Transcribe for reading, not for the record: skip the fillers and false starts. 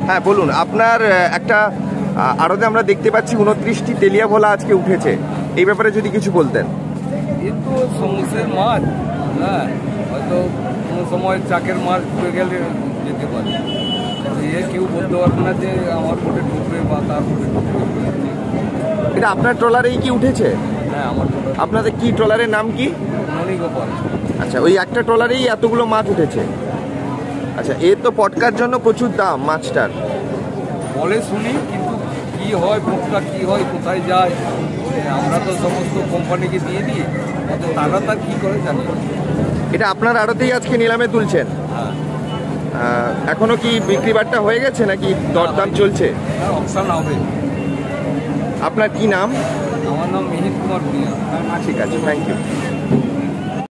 হ্যাঁ বলুন, আপনার একটা আড়তে আমরা দেখতে পাচ্ছি 29টি তেলিয়া ভোলা আজকে উঠেছে, এই ব্যাপারে যদি কিছু বলতেন। কিন্তু সমুদ্রের মাছ, হ্যাঁ, হয়তো কোনো সময় চাকের মাছ ঢুকে গেলে যেতে পারে, কেউ বলতে পারবে না যে আমার বোটে ঢুকবে বা তার বোটে ঢুকবে। এটা আপনার ট্রলারেই কি উঠেছে? হ্যাঁ, আমার আপনাদের কি ট্রলারের নাম কি? মণিগোপাল। আচ্ছা, ওই একটা ট্রলারেই এতগুলো মাছ উঠেছে। আচ্ছা, এর তো পটকার জন্য প্রচুর দাম মাছটার। বলে শুনি, কিন্তু কি হয় ভোটটা কি হয় কোথায় যায় আমরা তো সমস্ত কোম্পানিকে দিয়ে দিই, তারা তার কী করে জানি। এটা আপনার আড়তেই আজকে নিলামে তুলছেন? হ্যাঁ। এখনো কি বিক্রি বাট্টা হয়ে গেছে নাকি দরদাম চলছে? অপশান হবে। আপনার কি নাম? আমার নাম মিহির কুমার ভূঁইয়া। ঠিক আছে, থ্যাংক ইউ।